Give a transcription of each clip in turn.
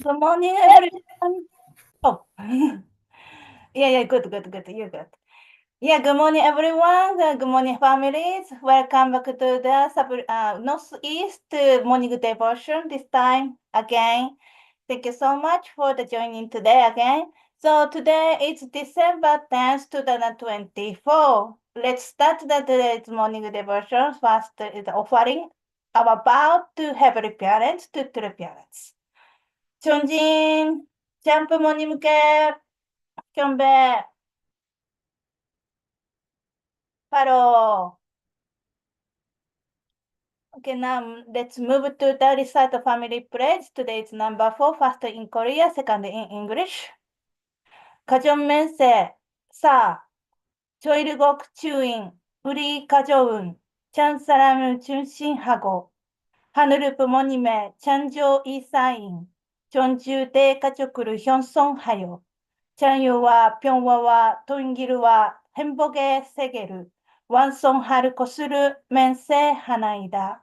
Good morning, everyone. Oh, yeah, good. You're good. Yeah, good morning, everyone. Good morning, families. Welcome back to the Northeast morning devotion. This time again. Thank you so much for the joining today again. So today is December 10th, 2024. Let's start today's morning devotion. First is offering our vow to heavenly parents to true parents. 전진, 점프 모님께 경배, 바로. Okay, now let's move to the recite family pledge. Today is number 4, first in Korea, second in English. 가족면세 4. 조일국 주인, 우리 가족은 전 사람을 중심하고 하늘 부모님의 창조 이사인 존주 대가족을 형성하여 자유와 평화와 통일과 행복의 세계를 완성할 것을 맹세하나이다.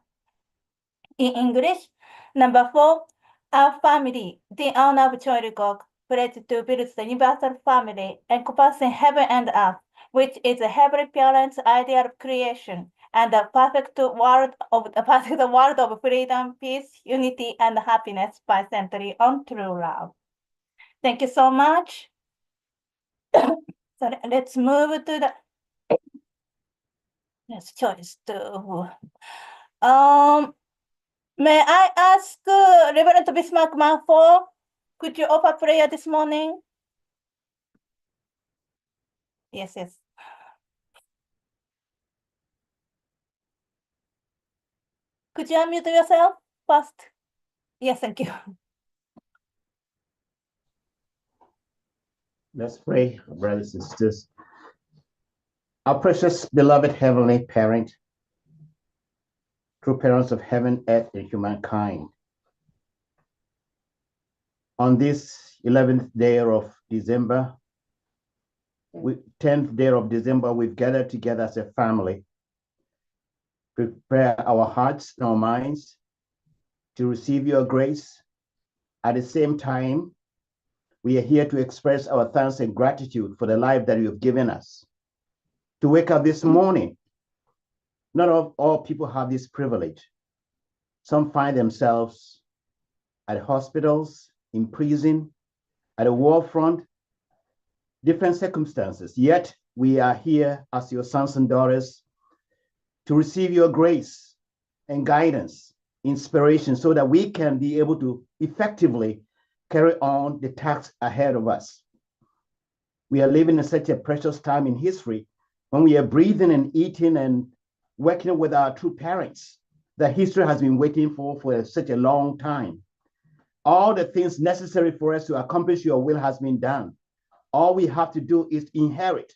In English, number 4, our family, the honor of Choirgok, pledge to build the universal family encompassing heaven and earth, which is a heavenly parent's ideal of creation and the perfect world of freedom, peace, unity, and happiness by centering on true love. Thank you so much. So let's move to the next choice. May I ask Reverend Bismarck Manfo, could you offer prayer this morning? Yes. Could you unmute yourself first? Yes, thank you. Let's pray, brothers and sisters. Our precious, beloved Heavenly Parent, true parents of heaven, earth, and humankind. On this 11th day of December, 10th day of December, we've gathered together as a family, prepare our hearts and our minds to receive your grace. At the same time, we are here to express our thanks and gratitude for the life that you have given us. To wake up this morning, not all people have this privilege. Some find themselves at hospitals, in prison, at a war front, different circumstances. Yet we are here as your sons and daughters to receive your grace and guidance, inspiration, so that we can be able to effectively carry on the tasks ahead of us. We are living in such a precious time in history when we are breathing and eating and working with our true parents that history has been waiting for such a long time. All the things necessary for us to accomplish your will has been done. All we have to do is inherit,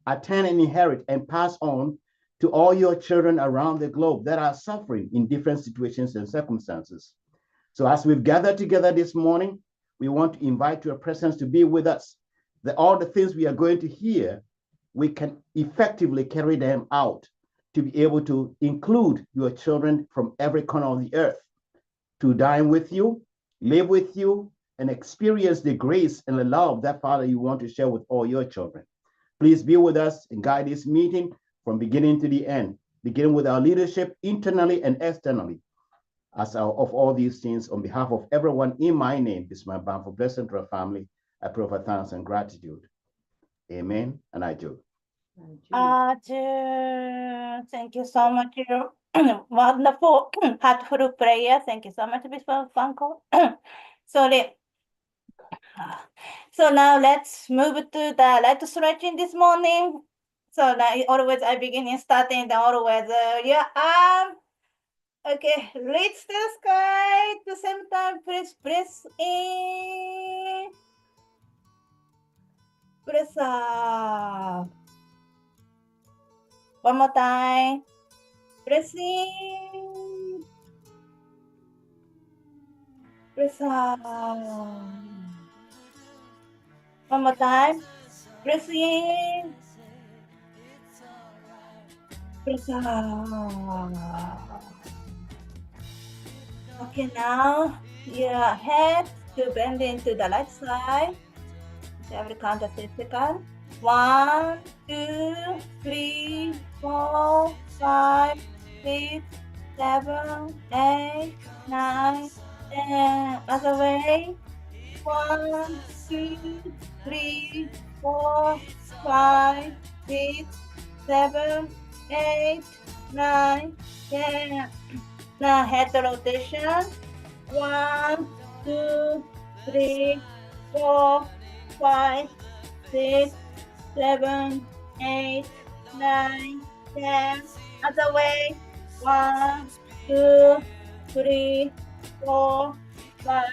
attend and inherit and pass on to all your children around the globe that are suffering in different situations and circumstances. So as we've gathered together this morning, we want to invite your presence to be with us, that all the things we are going to hear, we can effectively carry them out to be able to include your children from every corner of the earth to dine with you, live with you, and experience the grace and the love that, Father, you want to share with all your children. Please be with us and guide this meeting from beginning to the end, beginning with our leadership internally and externally. Of all these things, on behalf of everyone in my name, this is my bound for blessing to our family. I pray for thanks and gratitude. Amen. And I do. Thank you so much. Wonderful, heartful prayer. Thank you so much, Mr. Franco. So now let's move to the light stretching this morning. So now always I begin in starting the always your arm. Okay, reach the sky to same time. Please breathe in. Breathe out. One more time. Breathe in. Breathe out. One more time. Breathe in. Breathe out. Okay, now your head to to bend into the right side. Okay, I will count the 10 seconds. 1, 2, 3, 4, 5, 6, 7, 8, 9, 10. Other way. 1, 2, 3, 4, 5, 6, 7, 8, 9, 10. Now head rotation. 1, 2, 3, 4, 5, 6, 7, 8, 9, 10. Other way. 1, 2, 3, 4, 5,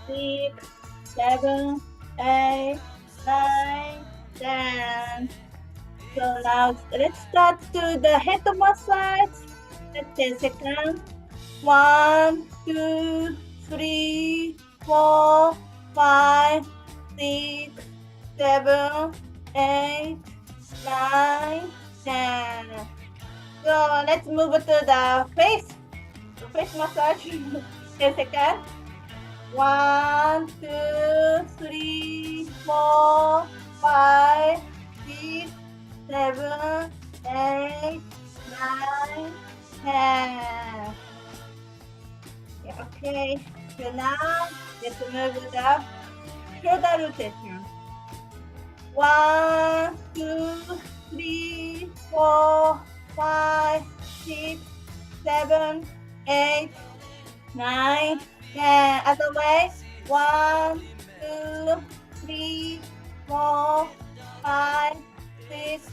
6, 7, 8, 9, 10. So now let's start to the head massage. 10 seconds. 1, 2, 3, 4, 5, 6, 7, 8, 9, 10. So let's move to the face massage. 10 seconds. 1, 2, 3, 4, 5, 6, 7, 8, 9, 10. Yeah, okay. So now let's move the shoulder rotation. 1, 2, 3, 4, 5, 6, 7, 8, 9, 10. Other way. 1, 2, 3, 4, 5, 6,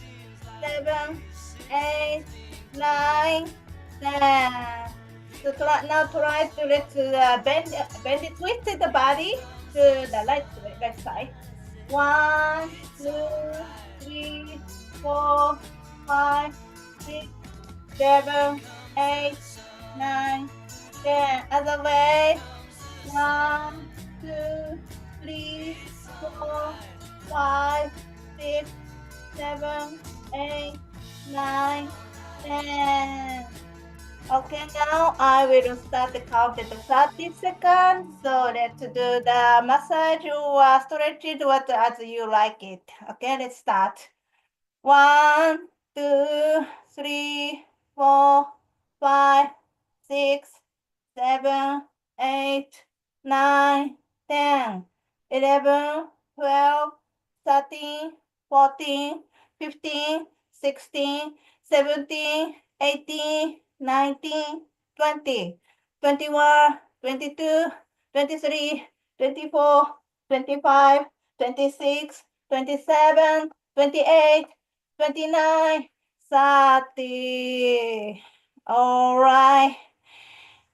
7, 8, 9, 10. So now try to bend it, twist the body to the right side. 1, 2, 3, 4, 5, 6, 7, 8, 9, 10. Other way. 1, 2, 3, 4, 5, 6, 7, 8, 9, 10. Okay, now I will start the count at 30 seconds. So let's do the massage or stretch it as you like it. Okay, let's start. 1, 2, 3, 4, 5, 6, 7, 8, 9, 10, 11, 12, 13, 14, 15, 16, 17, 18, 19, 20, 21, 22, 23, 24, 25, 26, 27, 28, 29, 30. All right.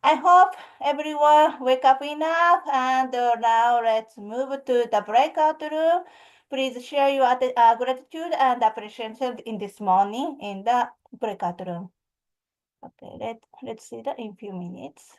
I hope everyone wake up enough, and now let's move to the breakout room. Please share your gratitude and appreciation in this morning in the breakout room. Okay, let's see that in few minutes.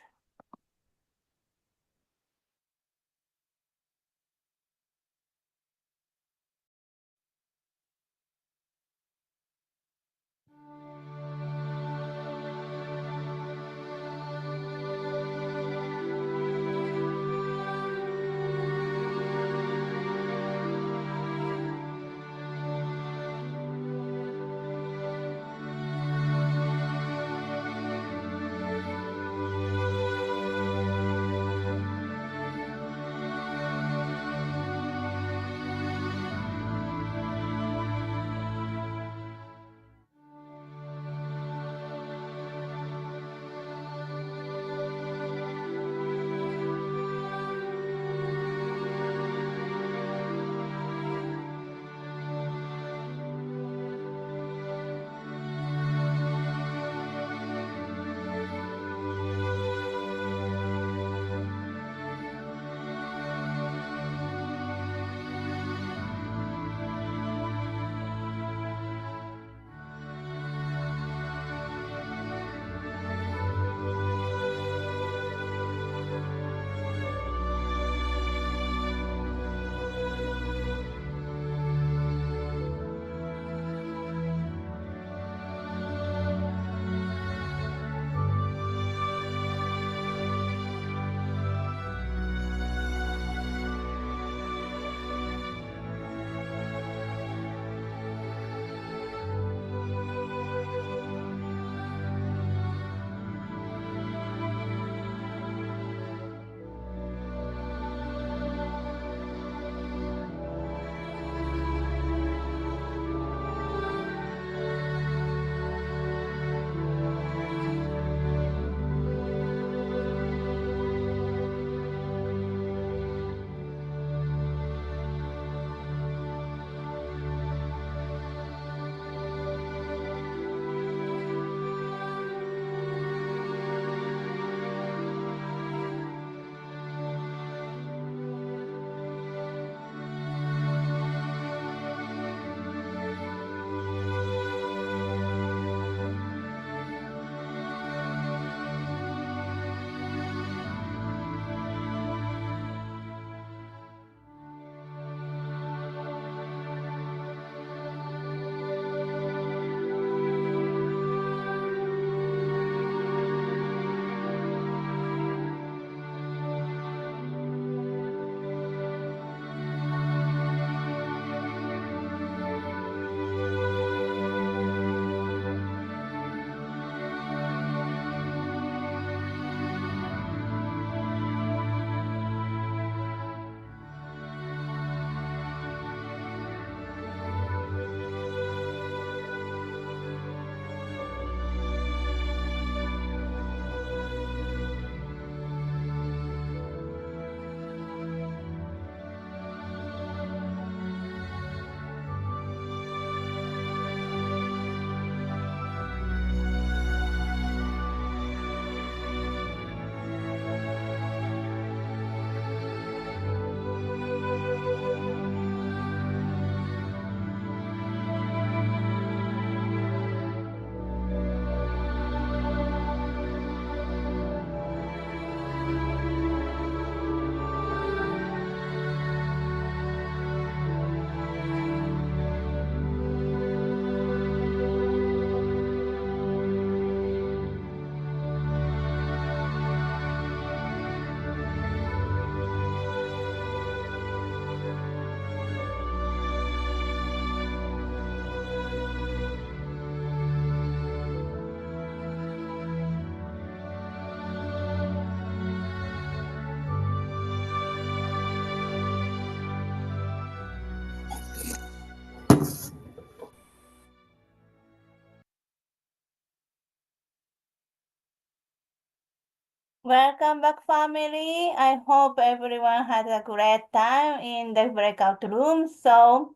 Welcome back, family. I hope everyone had a great time in the breakout room. So,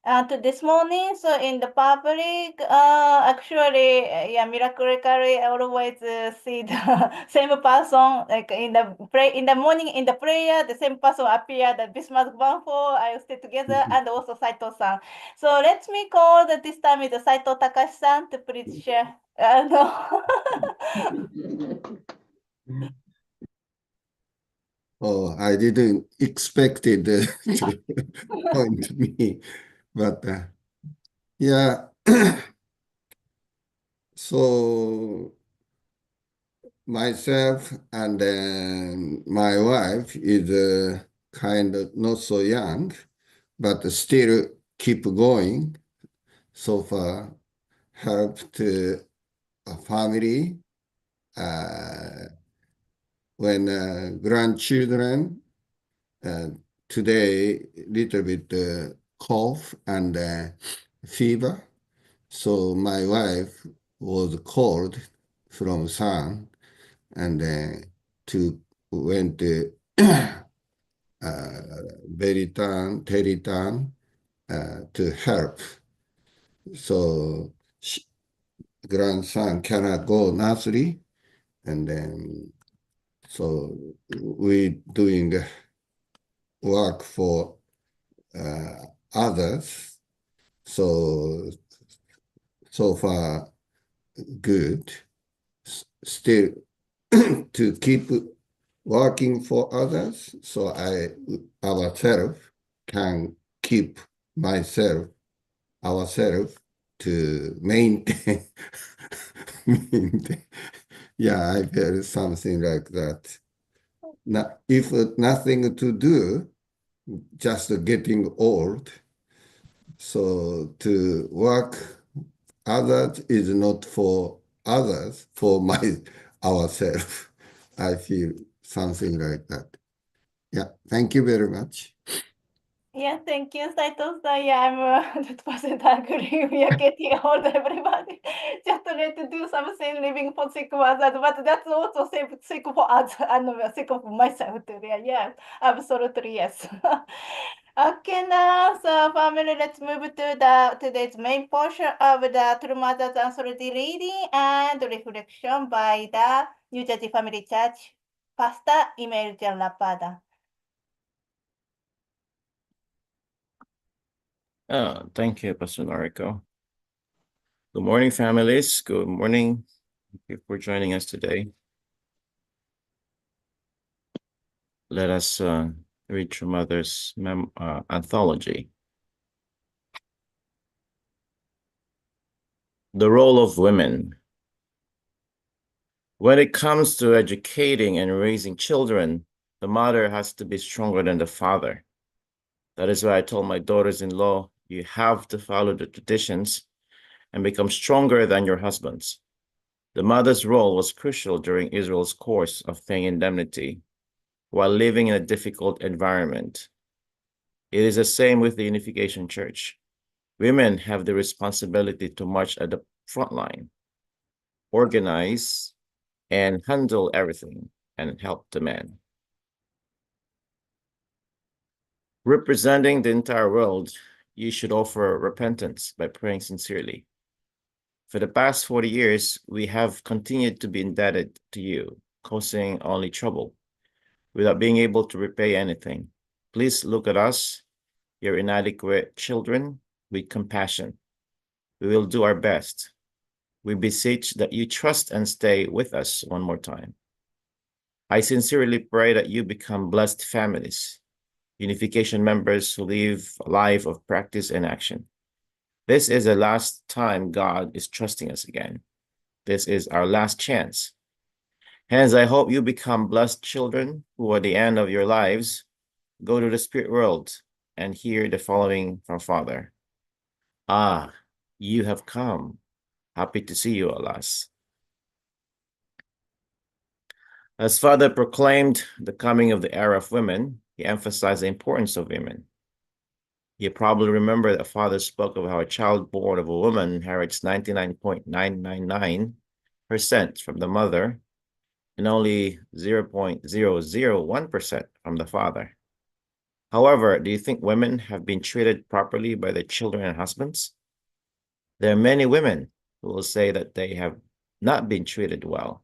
to this morning, so in the public, actually, yeah, miraculously, I always see the same person, like in the morning in the prayer, the same person appeared. The Bismarck Banfo, I stay together, and also Saito-san. So let me call this time is Saito Takashi-san to please share. No. Oh, I didn't expect it to point to me, but yeah. So myself and then my wife is kind of not so young, but still keep going. So far, helped a family when grandchildren. Today, little bit cough and fever. So my wife was called from San and to went to Teritan to help. So grandson cannot go nursery, and then so we doing work for others. So far good. Still to keep working for others, so ourselves can keep ourselves to maintain. maintain. Yeah, I feel something like that. If nothing to do, just getting old. So to work others is not for others, for ourselves. I feel something like that. Yeah, thank you very much. Yeah, thank you, Saito-san. Yeah, I'm 100% agree. We are getting old, everybody. Just need to do something living for sake of others, but that's also sake for others and sake of myself too. Yeah, yeah, absolutely, yes. Okay, now, so family, let's move to today's main portion of the True Mother's Anthology reading and reflection by the New Jersey Family Church Pastor Imelda Lapada. Thank you, Pastor Noriko. Good morning, families. Good morning. Thank you for joining us today. Let us read True Mother's anthology. The role of women. When it comes to educating and raising children, the mother has to be stronger than the father. That is why I told my daughters-in-law, you have to follow the traditions and become stronger than your husbands. The mother's role was crucial during Israel's course of paying indemnity while living in a difficult environment. It is the same with the Unification Church. Women have the responsibility to march at the front line, organize, and handle everything, and help the men. Representing the entire world, you should offer repentance by praying sincerely. For the past 40 years, we have continued to be indebted to you, causing only trouble, without being able to repay anything. Please look at us, your inadequate children, with compassion. We will do our best. We beseech that you trust and stay with us one more time. I sincerely pray that you become blessed families, Unification members who live a life of practice and action. This is the last time God is trusting us again. This is our last chance. Hence, I hope you become blessed children who, at the end of your lives, go to the spirit world and hear the following from Father. Ah, you have come. Happy to see you, alas. As Father proclaimed the coming of the era of women, he emphasized the importance of women. You probably remember that Father spoke of how a child born of a woman inherits 99.999% from the mother and only 0.001% from the father. However, do you think women have been treated properly by their children and husbands? There are many women who will say that they have not been treated well.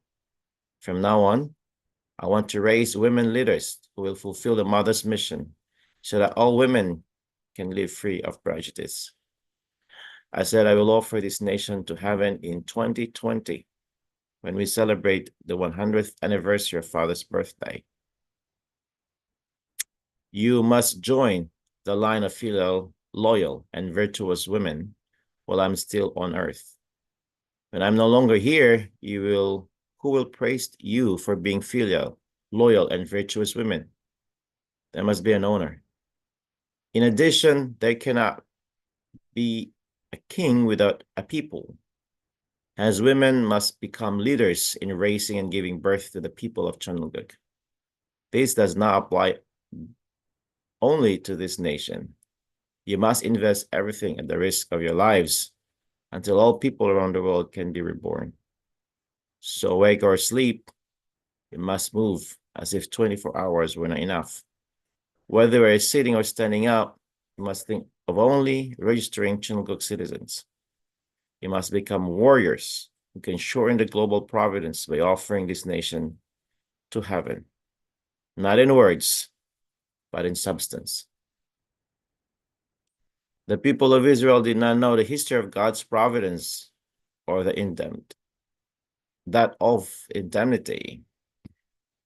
From now on, I want to raise women leaders who will fulfill the mother's mission so that all women can live free of prejudice. I said I will offer this nation to heaven in 2020 when we celebrate the 100th anniversary of Father's birthday. You must join the line of filial, loyal, and virtuous women while I'm still on earth. When I'm no longer here, who will praise you for being filial, loyal, and virtuous women? There must be an owner. In addition, there cannot be a king without a people, as women must become leaders in raising and giving birth to the people of Chonluguk. This does not apply only to this nation. You must invest everything at the risk of your lives until all people around the world can be reborn. So wake or sleep, you must move as if 24 hours were not enough. Whether we're sitting or standing up, you must think of only registering Chonluguk citizens. You must become warriors who can shorten the global providence by offering this nation to heaven, not in words, but in substance. The people of Israel did not know the history of God's providence or that of indemnity.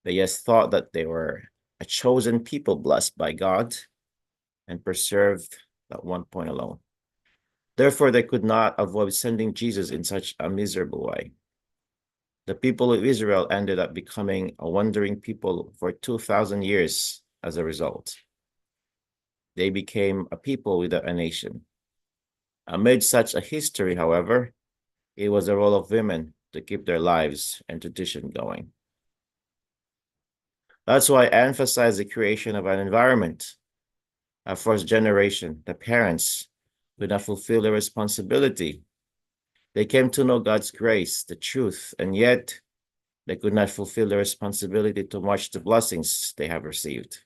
They just thought that they were a chosen people blessed by God and preserved at one point alone. Therefore, they could not avoid sending Jesus in such a miserable way. The people of Israel ended up becoming a wandering people for 2,000 years as a result. They became a people without a nation. Amid such a history, however, it was the role of women to keep their lives and tradition going. That's why I emphasize the creation of an environment. Our first generation, the parents, could not fulfill their responsibility. They came to know God's grace, the truth, and yet they could not fulfill their responsibility to watch the blessings they have received.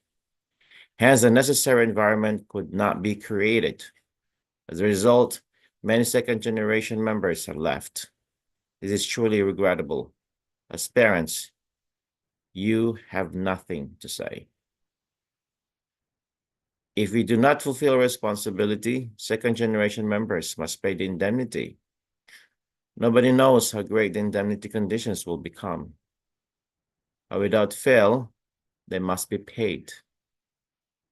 Hence, the necessary environment could not be created. As a result, many second-generation members have left. This is truly regrettable. As parents, you have nothing to say. If we do not fulfill responsibility, second-generation members must pay the indemnity. Nobody knows how great the indemnity conditions will become. But without fail, they must be paid.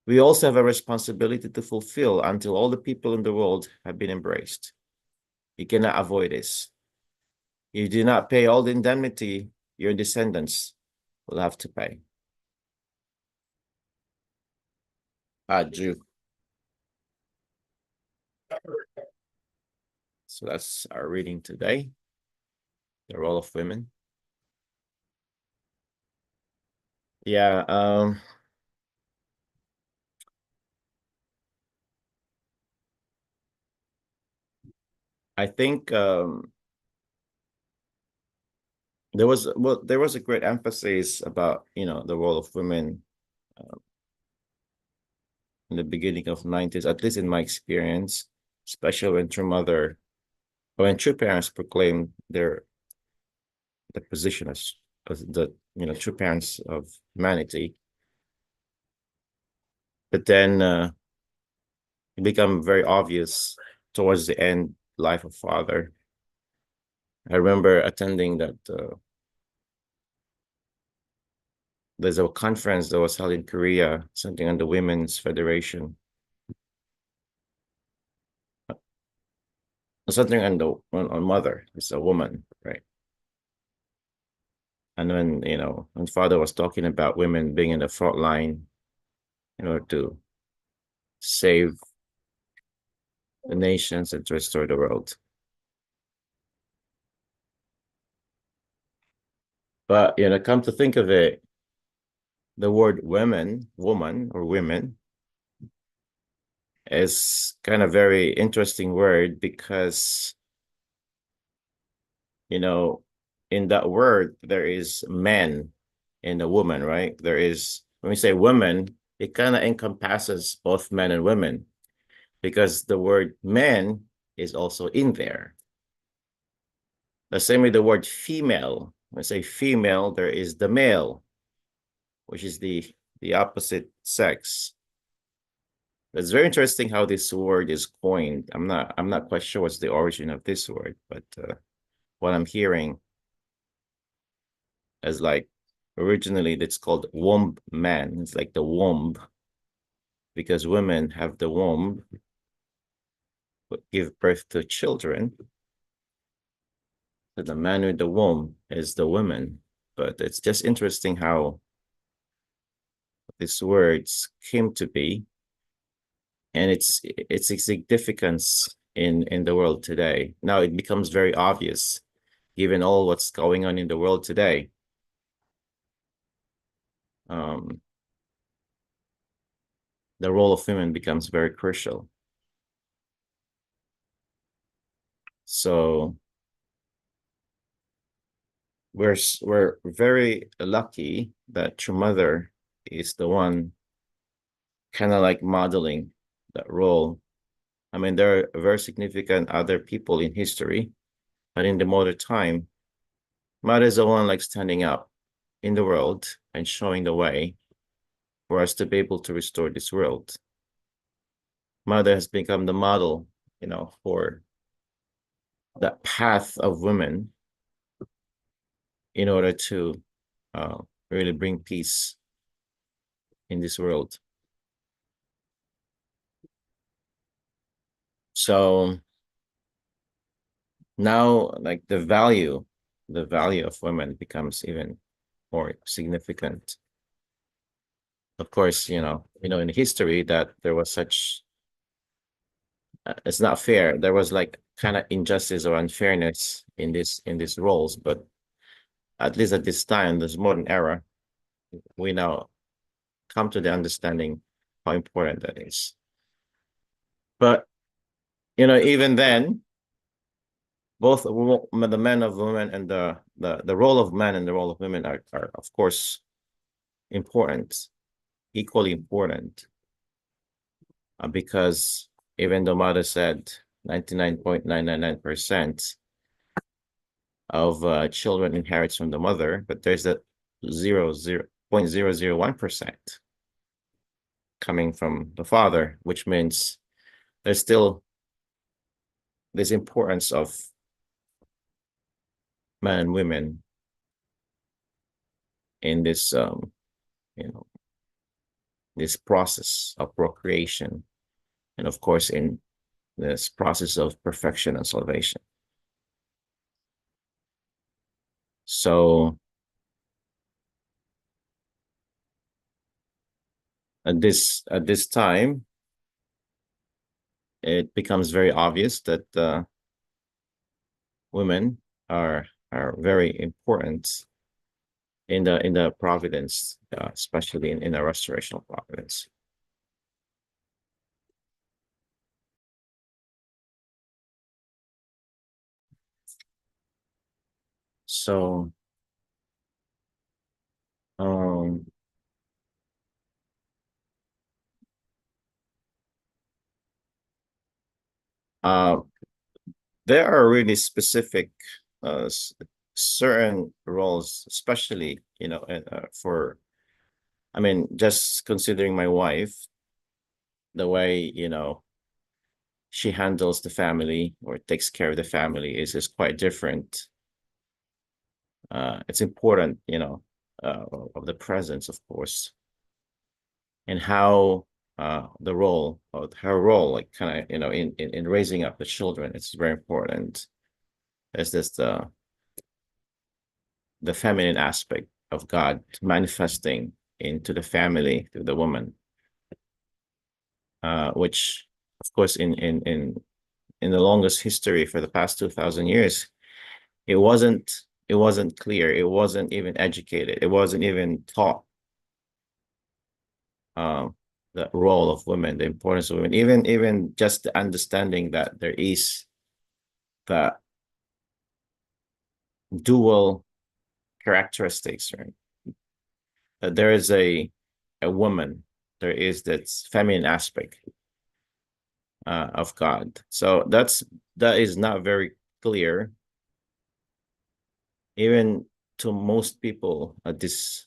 We also have a responsibility to fulfill until all the people in the world have been embraced. You cannot avoid this. If you do not pay all the indemnity, your descendants will have to pay. Jew. So that's our reading today. The role of women. Yeah, I think there was a great emphasis about the role of women in the beginning of 90s, at least in my experience, especially when true parents proclaim the position as the true parents of humanity. But then it became very obvious towards the end life of father. I remember attending that there's a conference that was held in Korea, something on the Women's Federation. Something on mother. It's a woman, right? And when father was talking about women being in the front line in order to save the nations and to restore the world. But come to think of it, the word woman or women is kind of very interesting word because in in that word, there is men and a woman, right? There is, when we say women, it kind of encompasses both men and women, because the word men is also in there. The same with the word female. When I say female, there is the male, which is the opposite sex. It's very interesting how this word is coined. I'm not quite sure what's the origin of this word, but what I'm hearing is like originally it's called womb man. It's like the womb, because women have the womb, but give birth to children. So the man with the womb is the woman. But it's just interesting how these words came to be, and its significance in the world today. Now it becomes very obvious, given all what's going on in the world today. The role of women becomes very crucial. So we're very lucky that your mother is the one kind of like modeling that role. I mean, there are very significant other people in history, but in the modern time, mother is the one like standing up in the world and showing the way for us to be able to restore this world. Mother has become the model, for that path of women in order to really bring peace in this world. So now, like the value of women becomes even more significant. Of course, in history that there was such, it's not fair. There was like kind of injustice or unfairness in these roles, but at least at this time, this modern era, we now come to the understanding how important that is. But even then, both the men of women and the role of men and the role of women are of course important, equally important, because even though mother said 99.999% of children inherits from the mother, but there's that 0.001% coming from the father, which means there's still this importance of men and women in this this process of procreation, and of course in this process of perfection and salvation. So at this time, it becomes very obvious that women are very important in the providence, especially in the restorational providence. So there are really specific certain roles, especially for, I mean, just considering my wife, the way she handles the family or takes care of the family is quite different. It's important, of the presence, of course, and how the role of her role, like kind of in raising up the children, it's very important. There's this the feminine aspect of God manifesting into the family through the woman, which of course in the longest history for the past 2,000 years, it wasn't clear, it wasn't even educated, it wasn't even taught, the role of women, the importance of women, even just the understanding that there is the dual characteristics, right? That there is a woman, there is that feminine aspect of God. So that is not very clear, even to most people at this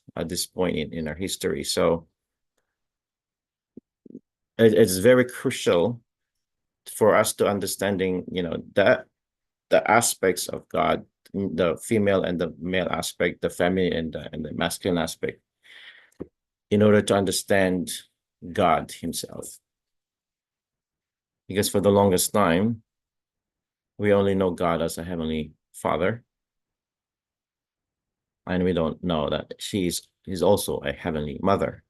point in our history. So it's very crucial for us to understanding, that the aspects of God, the female and the male aspect, the feminine and the masculine aspect, in order to understand God himself. Because for the longest time, we only know God as a heavenly father. And we don't know that he's also a heavenly mother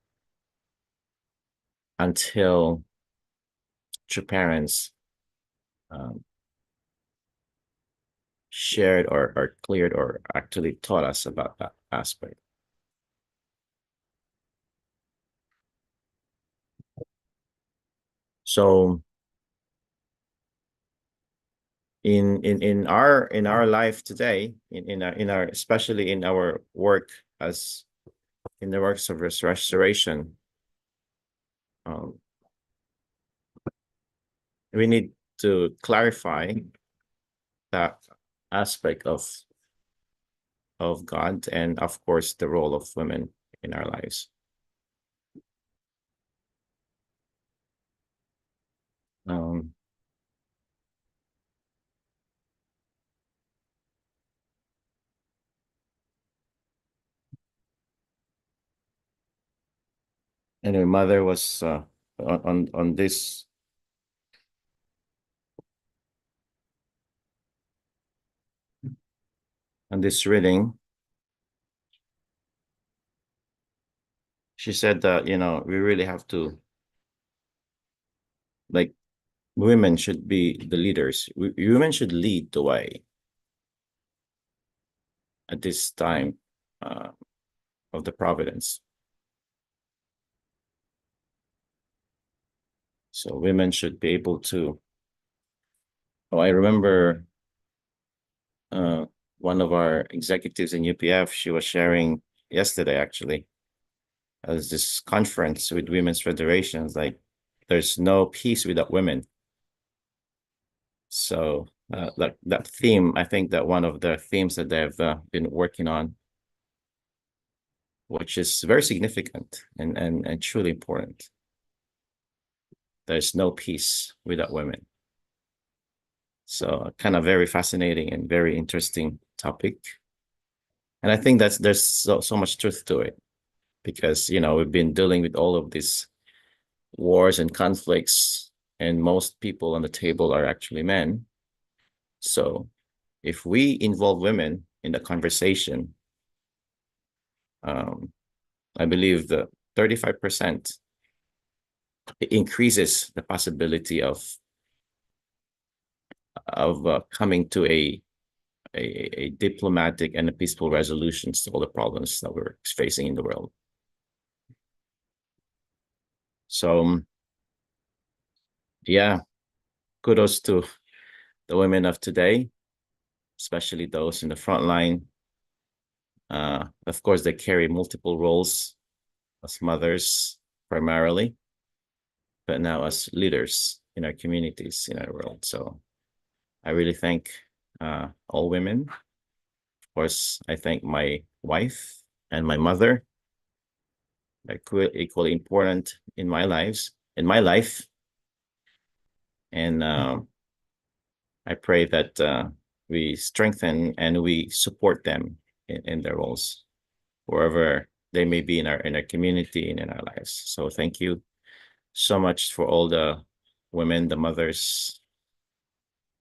until true parents shared or cleared or actually taught us about that aspect. So in our life today, in our especially in our work as in the works of restoration, we need to clarify that aspect of God and of course the role of women in our lives. Anyway, mother was on this reading. She said that we really have to, like, women should be the leaders. Women should lead the way at this time of the providence. So women should be able to. Oh, I remember one of our executives in UPF, she was sharing yesterday actually, as this conference with women's federations, like there's no peace without women. So that theme, I think that one of the themes that they've been working on, which is very significant and truly important. There's no peace without women. So kind of very fascinating and very interesting topic. And I think there's so much truth to it, because we've been dealing with all of these wars and conflicts, and most people on the table are actually men. So if we involve women in the conversation, I believe the 35% increases the possibility of coming to a diplomatic and a peaceful resolutions to all the problems that we're facing in the world. So yeah, kudos to the women of today, especially those in the front line. Of course, they carry multiple roles as mothers primarily, but now as leaders in our communities, in our world. So I really thank all women. Of course, I thank my wife and my mother. They're equally important in my life. And I pray that we strengthen and we support them in their roles, wherever they may be in our community and in our lives. So thank you so much for all the women, the mothers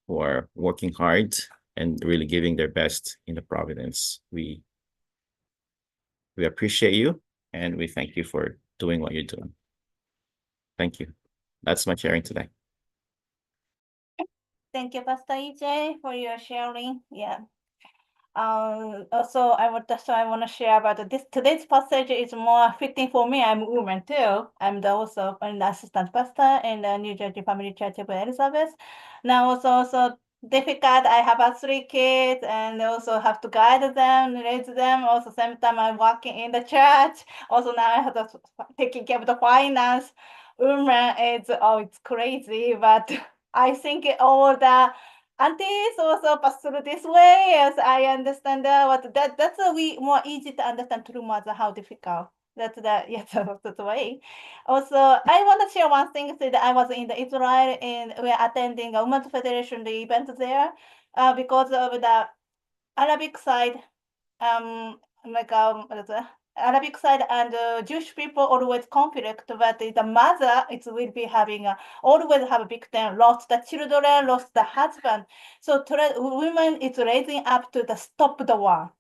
who are working hard and really giving their best in the providence. We appreciate you, and we thank you for doing what you're doing. Thank you. That's my sharing today. Thank you, Pastor EJ, for your sharing. Yeah. Also, I want to share about this. Today's passage is more fitting for me. I'm a woman too. I'm also an assistant pastor in the New Jersey Family Church of Elizabeth. Now also difficult. I have 3 kids and also have to guide them, raise them. Also, same time I'm working in the church. Also, now I have to taking care of the finance. Women is it's crazy, but I think all the aunties also pass through this way. Yes, I understand that's we more easy to understand through mother how difficult. That's the yes, that's the way. Also, I want to share one thing. So that I was in the Israel and we're attending a Women's Federation the event there, because of the Arabic side, what is it? Arabic side and Jewish people always conflict, but the mother it will be having always have a big thing, lost the children, lost the husband. So women is raising up to the stop the war.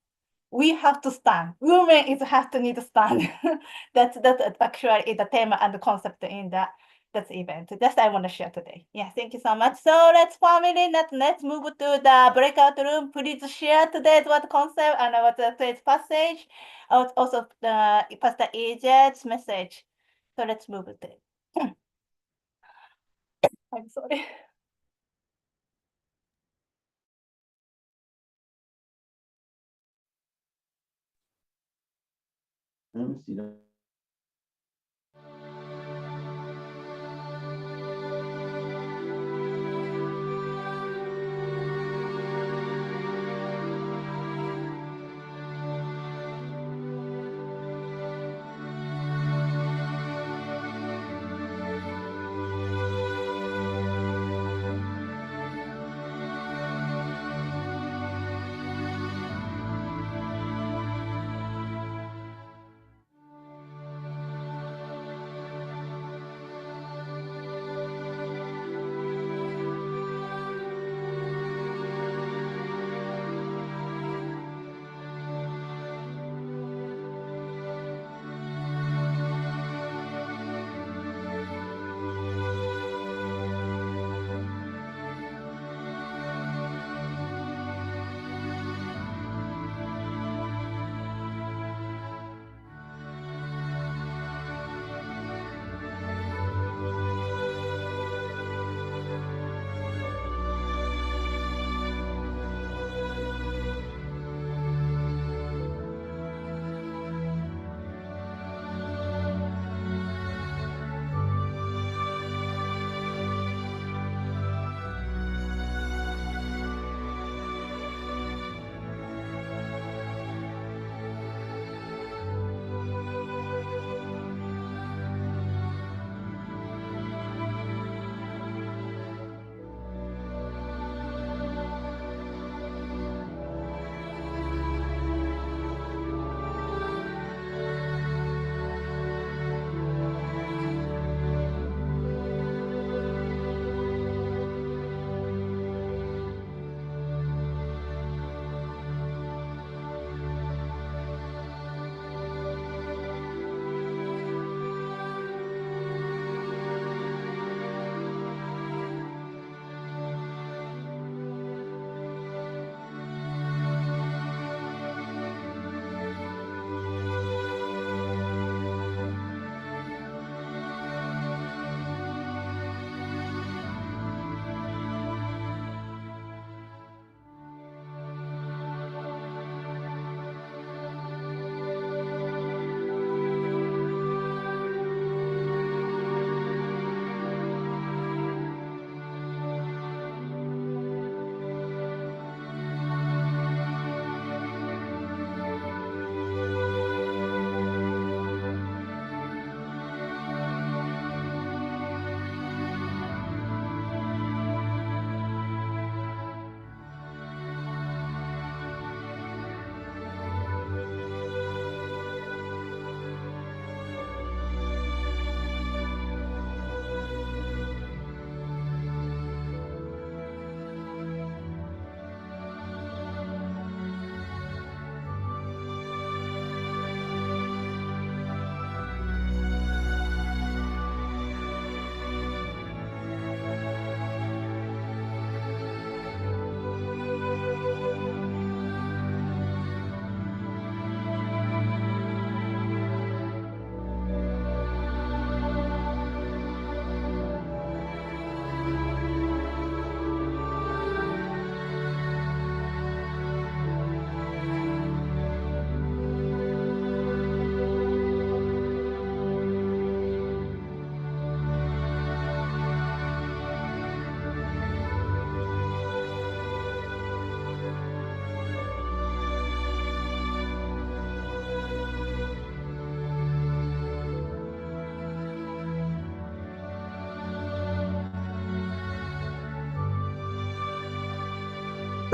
We have to stand. Women is have to need to stand. That's actually the theme and the concept in that event. Just I want to share today. Yeah, thank you so much. So let's move to the breakout room. Please share today's what concept and what today's passage. Also Pastor EJ's message. So let's move to it. I'm sorry. Let me see that.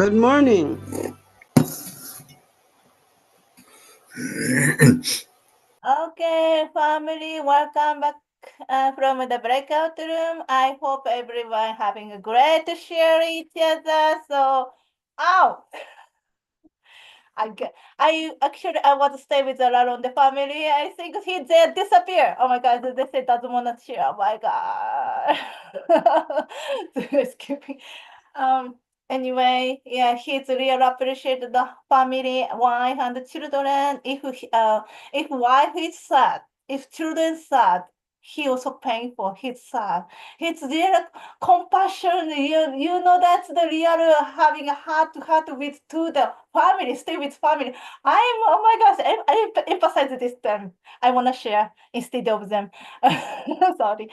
Good morning. Okay, family, welcome back from the breakout room. I hope everyone having a great share each other. So, ow! I actually I want to stay with Around the family. I think he they disappear. Oh my god, they say doesn't want to share. Oh my god. Skipping. Um. Anyway, yeah, he's really appreciate the family, wife, and the children. If wife is sad, if children sad, he also painful. He's sad. He's real compassion. You know that's the real having a heart to heart with to the family. Stay with family. Oh my gosh. I emphasize this time. I wanna share instead of them. Sorry.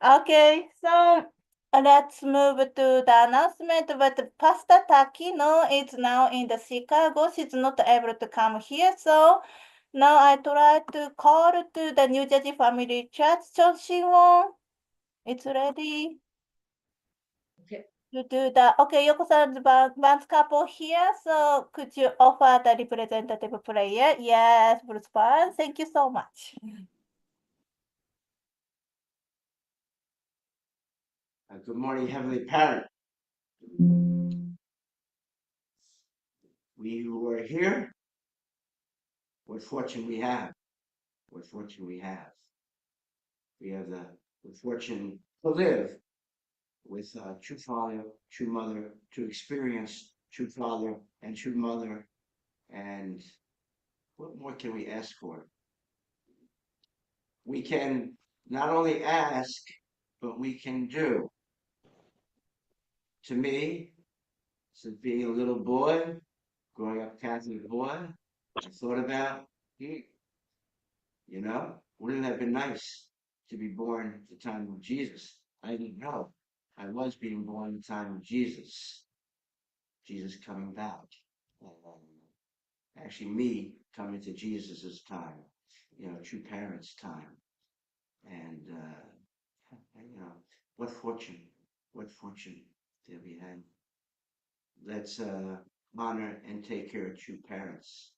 Okay, so let's move to the announcement. But Pastor Takino is now in the Chicago. She's not able to come here, so now I try to call to the New Jersey Family Church. John Shinwon, it's ready to do that. Okay, Yoko-san's band couple here, so could you offer the representative prayer? Yes, Bruce Band. Thank you so much. Good morning, Heavenly Parent. We who are here, what fortune we have. What fortune we have. We have the fortune to live with a true father, true mother, to experience true father and true mother. And what more can we ask for? We can not only ask, but we can do. To me, since being a little boy, growing up Catholic boy, I thought about, wouldn't it have been nice to be born at the time of Jesus? I didn't know. I was being born at the time of Jesus. Jesus coming back. Actually, me coming to Jesus's time, true parents' time. And, what fortune that we had. Let's honor and take care of true parents.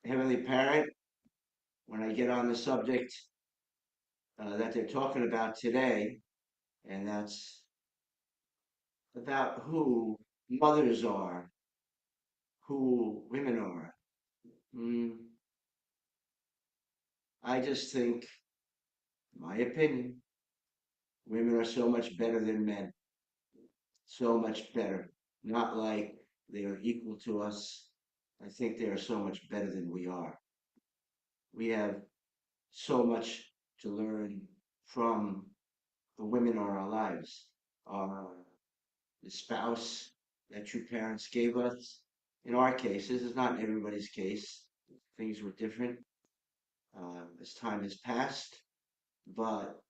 Heavenly Parent, when I get on the subject that they're talking about today, and that's about who mothers are, who women are. I just think, my opinion, women are so much better than men. So much better. Not like they are equal to us. I think they are so much better than we are. We have so much to learn from the women in our lives. The spouse that true parents gave us. In our case, this is not everybody's case. Things were different as time has passed, but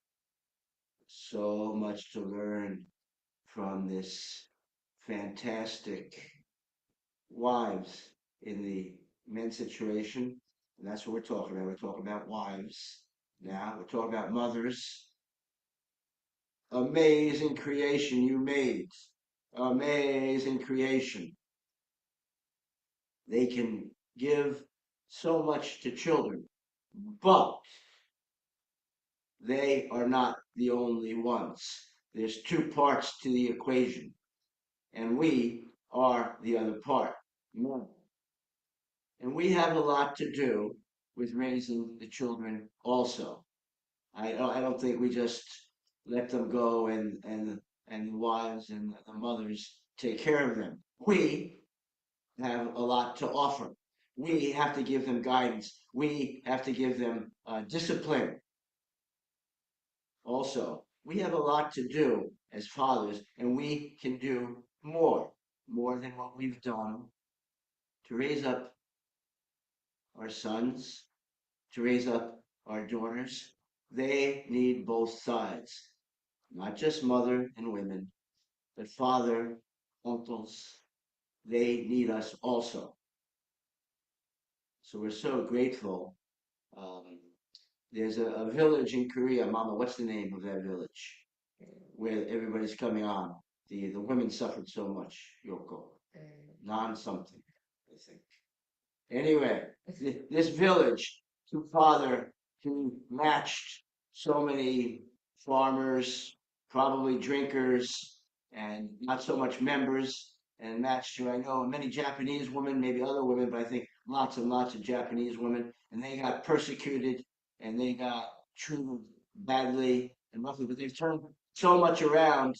so much to learn from this fantastic wives in the men's situation. And that's what we're talking about. We're talking about wives now. We're talking about mothers. Amazing creation you made. Amazing creation. They can give so much to children, but they are not the only ones. There's two parts to the equation, and we are the other part. And we have a lot to do with raising the children also. I don't think we just let them go and the wives and the mothers take care of them. We have a lot to offer. We have to give them guidance. We have to give them discipline. Also, we have a lot to do as fathers, and we can do more than what we've done to raise up our sons, to raise up our daughters. They need both sides, not just mother and women, but father, uncles. They need us also. So we're so grateful. There's a village in Korea, Mama. What's the name of that village where everybody's coming on? the women suffered so much, Yoko. Non-something, I think. Anyway, this village, father, he matched so many farmers, probably drinkers, and not so much members, and matched to, I know, many Japanese women, maybe other women, but I think lots and lots of Japanese women, and they got persecuted and they got treated badly and roughly, but they've turned so much around,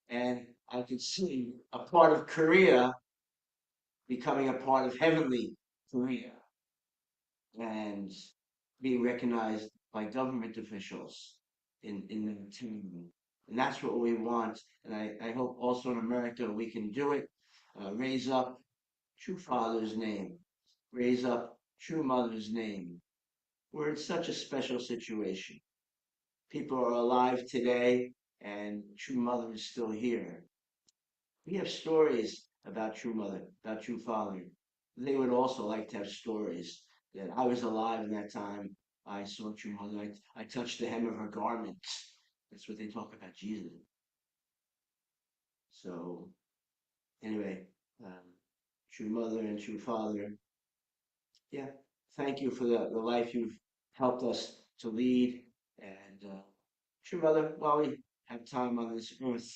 and I could see a part of Korea becoming a part of heavenly Korea and being recognized by government officials in the town. And that's what we want. And I hope also in America we can do it. Raise up true father's name, raise up true mother's name. We're in such a special situation. People are alive today, and true mother is still here. We have stories about true mother, about true father. They would also like to have stories that I was alive in that time. I saw true mother. I touched the hem of her garments. That's what they talk about Jesus. So, anyway, true mother and true father. Yeah, thank you for the life you've helped us to lead. And true mother, while we have time on this earth,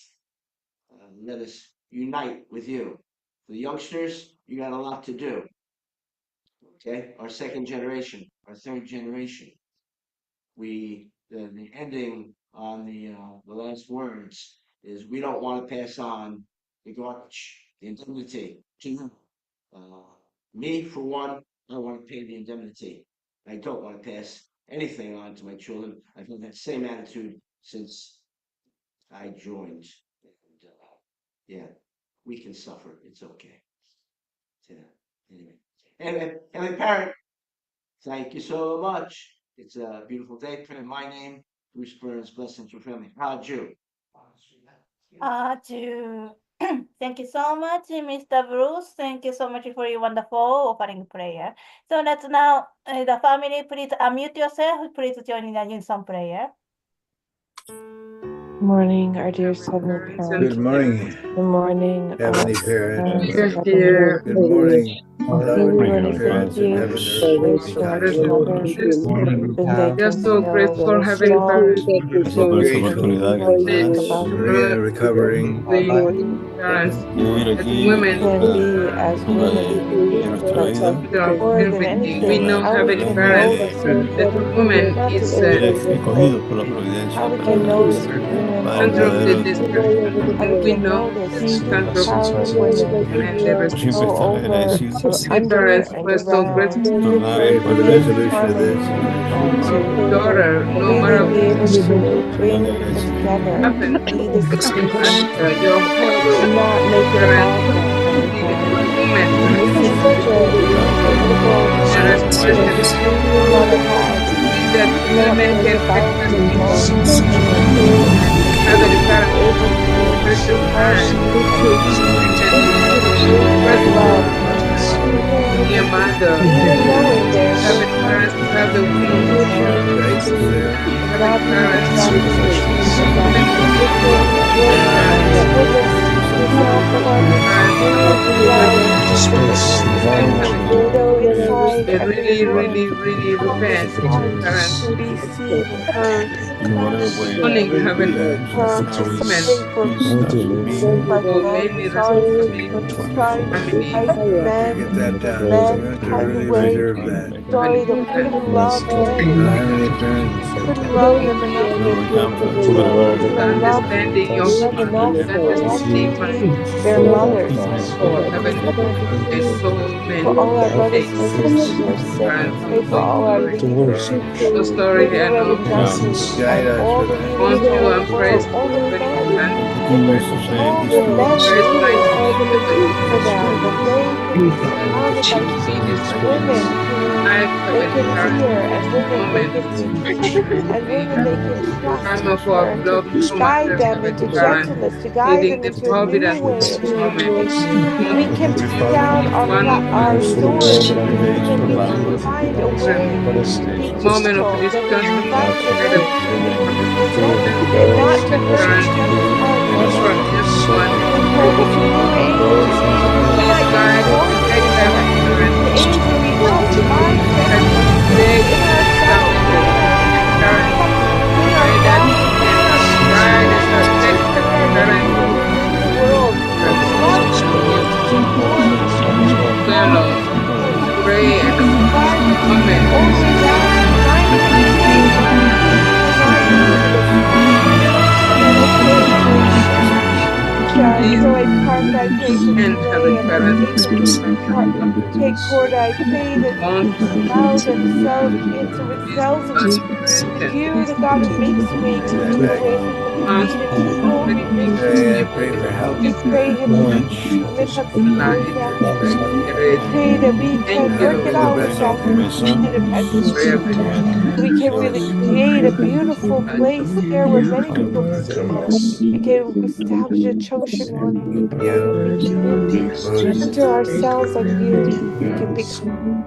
let us unite with you. For the youngsters, you got a lot to do. Okay, our second generation, our third generation. The ending on the last words is we don't want to pass on the garbage, the indemnity to you. Me, for one, I want to pay the indemnity. I don't want to pass anything on to my children. I've had that same attitude since I joined. And, yeah, we can suffer. It's okay. Yeah. Anyway, Heavenly Parent, thank you so much. It's a beautiful day. Put in my name, Bruce Burns, blessings for family. Haju. Thank you so much, Mr. Bruce. Thank you so much for your wonderful opening prayer. So let's now, the family, please unmute yourself. Please join in the unison prayer. Morning, our dear Heavenly Parent. Good morning, Good morning, Heavenly Parent. Good morning, Dear beloved Lord, parents thank in you heaven and for earth. grace We for our thank true you, mother. Lord. We thank We are and so know grateful, that it Heavenly is Parent, so. that So you Thank you grateful for chose the to for grace you about Maria recovering. being parents as women can be as women but to of more than everything. We anything, know, how we Heavenly can Parent, notice it, that woman not to is say the but how we can notice women center of the already, district, how we and we can know notice that she can how women and never go over or dear under parents, and we're so grateful around Pray for the in resolution of this in harmony Yeshua's and our to name. daughter, no really matter be able what to bring people together, happened, be the and solution, your heart, not make it parents, about them, Heavenly see the Parent. women And this is such a beautiful the trait that responsibility true mother has, see that to not women make it can take about them alone, responsibility. to Heavenly be Parent, able to precious parents, harmony and to bring first love, be a even mother. even knowing there's Heavenly Parents, to have the conflict will with Share them, guidance there. to Heavenly not be Parents, distracted or to be distracted. With parents, with yourself, Lord, parents, bring them together specifically. So inside they every really, woman, really, really this repent. heart Parents, to be seen, her owning strength, Heavenly her to women say for being like for men, many sorry responsibilities for trying to family. fight To get men that the down, so we men have to kind of really way, reserve that. sorry to Parents, couldn't love men enough, Heavenly Parent, couldn't love them enough to to love understanding your them heart, enough to to understanding actually what be their mothers. for Heavenly and so For many all our brothers and mistakes. sisters who are sick, Parents, pray I'm for so all our sorry. leaders. So Pray sorry, for I know. Reverend Duncan guide and us all for the that. leaders Want in to the praise world, all the Heavenly men, Parents, all the men praise my leaders, Heavenly for that they could be Parents, surrounded by be the women I They Heavenly can Parent, hear, this and women they moment, can speak, and women they can trust time of her our and to love so much, guide them Heavenly into Parent, gentleness, to guide needing them the into a new providence way in of this doing moment. things. We Wanting can to put use down this one our moment swords, to and we can use find a different way to be moment of gentle, that we discussion can find a together way with to you, be Heavenly gentle Parent. and not to hurt Parent, each other's hearts, but each to one, everyone, bring purpose. We hear angels. We please might be guide, protect, joyful, Heavenly but Parent. the angels we love find As we gentleness beg within and ourselves, supplication, within our Heavenly Parent, within our pray that bodies, you can within our guide spirits, and protect, within Heavenly our Parent, nature, within the world. We as can we love continue you, Lord. well, Lord, Lord, Lord, pray in and this environment, moment. all the way down to the minute of creation, to the minute of the manifestation. Please So I part I pray for and delay Heavenly and Parent, things to take court. I pray that want allow themselves into this themselves of transparent you, the God who makes ways to make a way for ask defeated for people. Today I meditation pray for to help. We this pray him light we spirit. pray that we Thank can you, work it Heavenly out Parent, without defeated for everything. we can really create a beautiful And place here where many people can come. We can establish a Choshin morning again, and we can really center ourselves on you. We can become.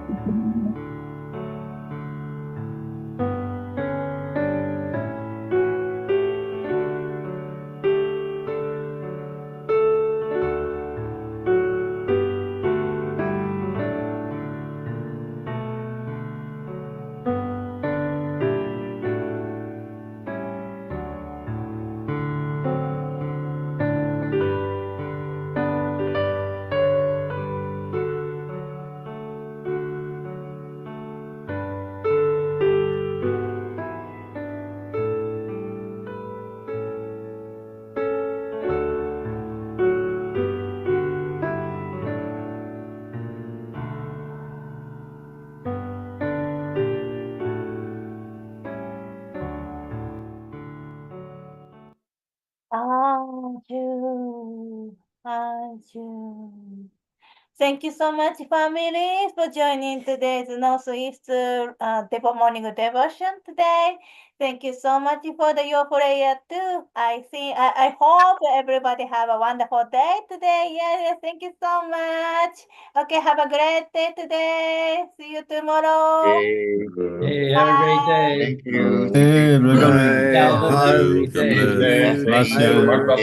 Anju, Anju. Thank you so much, family, for joining today's Northeast Depot Morning Devotion today. Thank you so much for your prayer too. I hope everybody have a wonderful day today. Yes, thank you so much. Okay, have a great day today. See you tomorrow. Hey, have a great day. Thank you. Hey, we're coming. Bye. Ciao, Bye. have a You. great God day. Thank bless. you. Bless Bye. you. Bye.